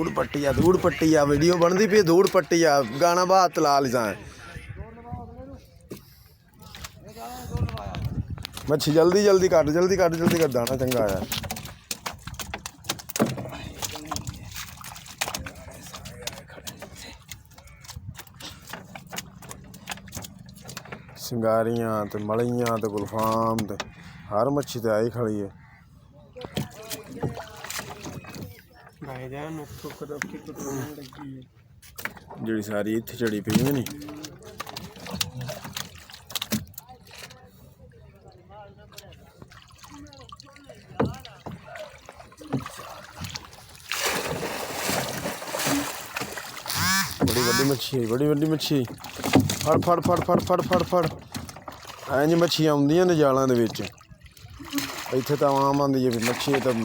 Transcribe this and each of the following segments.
धूड़ पट्टी आ वीडियो बनती पी धूड़ पट्टी आ गाना बात ला लिसा मच्छी जल्दी जल्दी कट दाना चंगा आया सिंगारियां ते मलियां ते गुलफाम ते हर मच्छी ते आई खड़ी है जी सारी इत्थे चढ़ी पई है नी बड़ी वड्डी मच्छी फड़ फड़ फड़ फड़ फड़ फड़ फड़ इंज मच्छी आउंदियां ने जालां दे विच इत्थे तां आम आंदी है मच्छी तां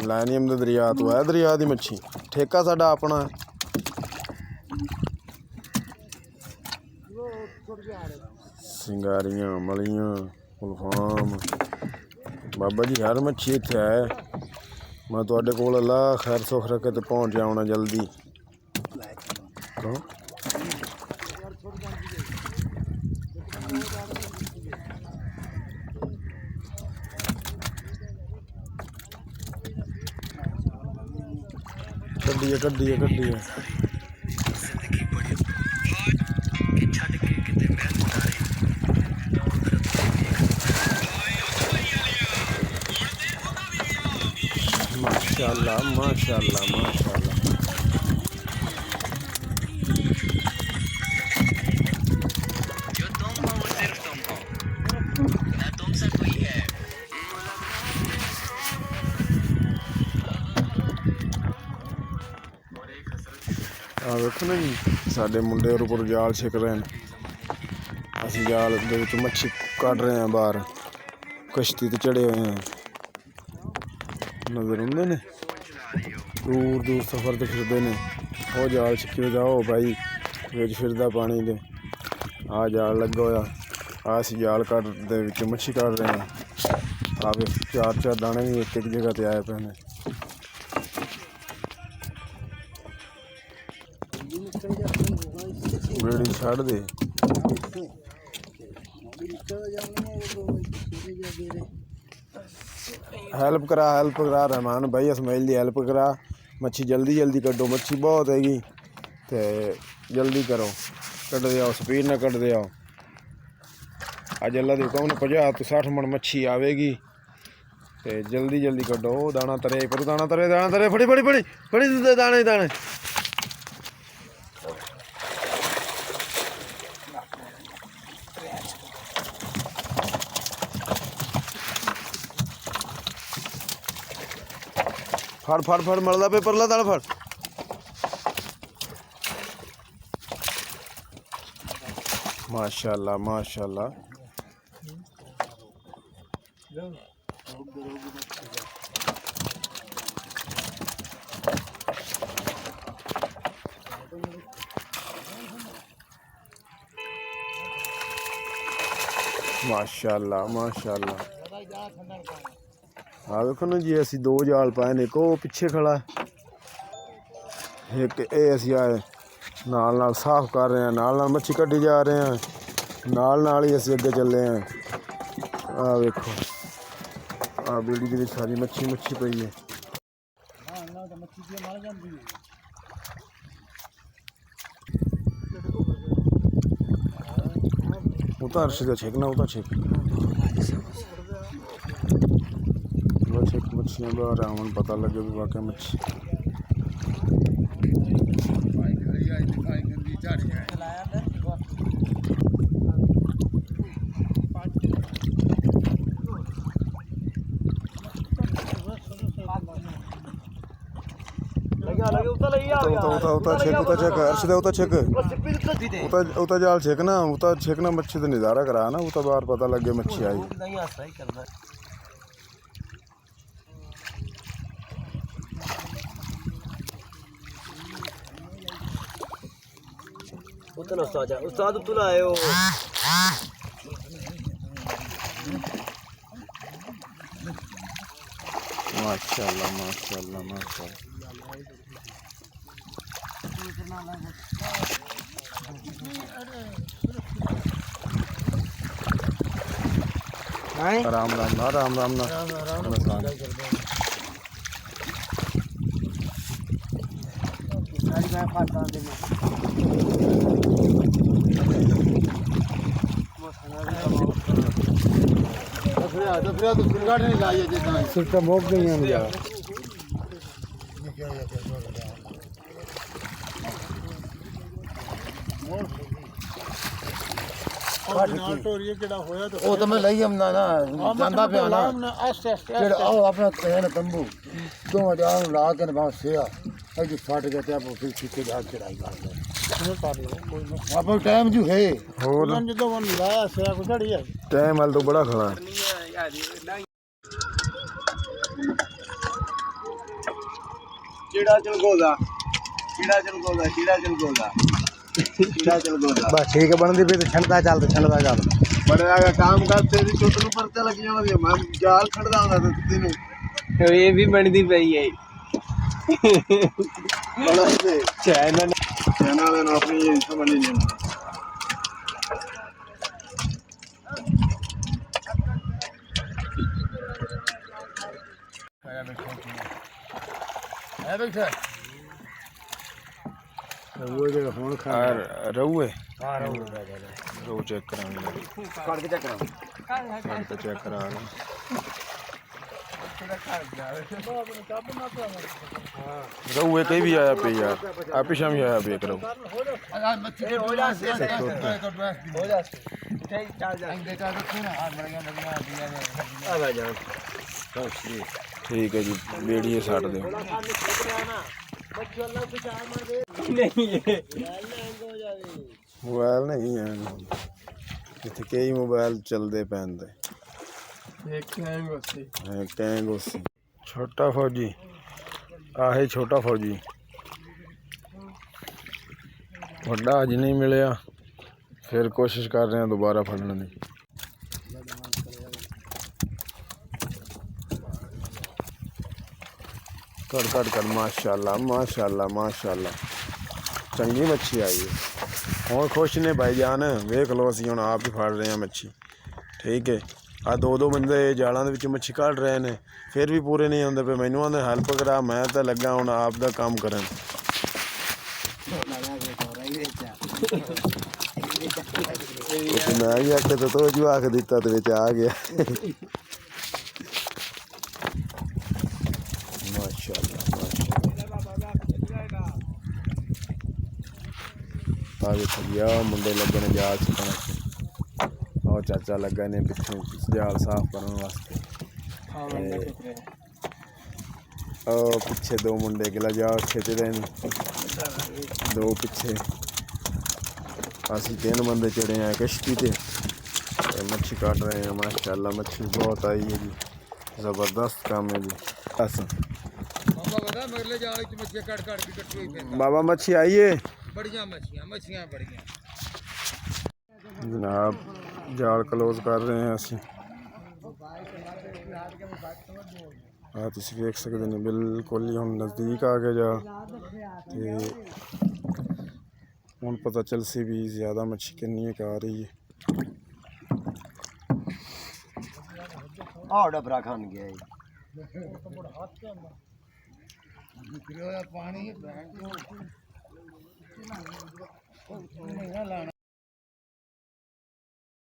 लैनी आंदे दरिया तो है दरिया दी मच्छी ठेका साडा अपना सिंगारियां मलियां गुलफाम बाबा जी हर मच्छी इत्थे है मैं तुहाडे कोल अल्लाह खैर सुख रखे ते पहुंच जावना जल्दी कड्डी है माशाल्लाह जो तुम हो वो सिर्फ तुम हो ना तुमसे कोई है आ देखो ना जी साडे मुंडे उपर जाल छिक रहे हैं असीं जाल दे विच मच्छी कट रहे हैं बाहर कश्ती ते चढ़े हुए हैं नजर आउंदे ने दूर सफर ते फिरदे ने वो जाल छिके जाओ भाई विच फिरदा पानी दे आ जाल लगा होया आ असीं जाल कट दे विच मच्छी कट रहे हैं आ चार दाने भी एक जगह ते आए पे ने बेड़ी छड़ दे हेल्प करा रहमान भाई इसमाइल दी हेल्प करा मच्छी जल्दी कड्डो मच्छी बहुत हैगी ते जल्दी करो कट दे आओ स्पीड ना कट दे आओ अज अल्लाह दे हुक्म 50 तो 60 मन मच्छी आवेगी ते जल्दी कड्डो दाना तरे पर दाना तरे फड़ी दाने फड़ मरदा पे परला दाना फड़ माशाल्लाह माशाल्लाह हाँ देखो ना जी असी दो जाल पाए ने एक वो पिछे खड़ा एक ये असी आए नाल साफ कर रहे हैं नाल मच्छी कड्डी जा रहे हैं नाल ही असी अगे चले हैं आ देखो आ बेड़ी दे सारी मच्छी पई है उतार सीधा छेकना मच्छियाँ बाहर आवन पता लगे भी वाकई मच्छी उता जाल छेकना मच्छी तो नज़ारा करा ना उता बाहर पता लगे मच्छी आई उस्ताद तुला आए हो माशाल्लाह माशाल्लाह माशाल्लाह राम राम ना राम राम ना सिर्फ मोक गई हैं मुझे ਉਹ ਤਾਂ ਮੈਂ ਲਈ ਆਉਂਦਾ ਨਾ ਜਾਂਦਾ ਪਿਆ ਨਾ ਜਿਹੜਾ ਉਹ ਆਪਣਾ ਕਹਿਣ ਤੰਬੂ ਦੋਵਾਂ ਜਾਨ ਨੂੰ ਲਾ ਕੇ ਨਾ ਸਿਆ ਅਜੇ ਫਟ ਗਿਆ ਤੇ ਆਪੋ ਫਿਰ ਕਿਤੇ ਜਾ ਚੜਾਈ ਕਰਦੇ ਆਪੋ ਟਾਈਮ ਜੂ ਹੈ ਹੋਰ ਜਦੋਂ ਉਹ ਲਾਇਆ ਸਿਆ ਕੋ ਚੜੀ ਹੈ टाइम वाल तो बड़ा खड़ा है चीड़ा चलगोदा चीड़ा चलगोदा चीड़ा चलगोदा चीड़ा चलगोदा बस ठीक है बनदी पे तो छंडदा ਚੱਲ बड़े आगे काम करते भी तो तेन परचा लग जाना मैं जाल खड़दा होंदा ते तेन ये भी बनदी पई है बड़ा से चैनल चैनल ने अपनी समझ नहीं ਹੈ ਬੈਠਾ ਉਹ ਜਿਹੜਾ ਹੁਣ ਖਾ रहू है ਆ ਰਹਾ रहू चेक करांगे ਕੱਢ ਕੇ ਚੱਕਰਾਂ तो चेक करा लो रहू है कहीं भी आया पे यार आप ही शाम ही आया पे रहू ਆ ਮੱਛੀ ਦੇ ਹੋ ਜਾ ਸੇ हो जा ठीक चल जा ਇੰਦੇ ਕਾ ਰੱਖੋ ਨਾ ਹਾਰ ਬੜੀਆਂ आ भाई जान ठीक है जी बेड़िए साट दो नहीं है मोबाइल नहीं है इतने कई मोबाइल चलते पैंदे कैंग उसी छोटा फौजी आहे छोटा फौजी वड्डा अज नहीं मिले फिर कोशिश कर रहे हैं दोबारा फड़ने की कट कट कर माशाल्लाह माशाल्लाह माशाल्लाह चंगी मच्छी आई है और खुश ने भाई जान वेख लो असी हम आप ही फड़ रहे हैं मच्छी ठीक है आ दो बंदे जालों के मच्छी कढ़ रहे हैं फिर भी पूरे नहीं आते पे मैनू आते हेल्प करा मैं तो लगा हूँ आप दा काम करन मैं भी आखे तो जो आख दिता तो विच आ गया माशाल्लाह माशाल्लाह मुंडे लगे ने जाल सुकने और चाचा लगा ने पिछू जाल साफ करने वास्ते और पीछे दो मुंडे गिला जाल खेते रहे दो पीछे असी 3 बंदे चढ़े हैं कश्ती ते मच्छी काट रहे हैं माशाल्लाह मच्छी बहुत आई है जी ज़बरदस्त काम है जी बाबा मच्छी आई है जनाब जाल क्लोज कर रहे हैं असी तुम देख सकते हैं बिल्कुल ही हम नज़दीक आ गए जाल हूँ पता चल सी भी ज़्यादा मच्छी कितनी आ रही है और डबरा खान गया पानी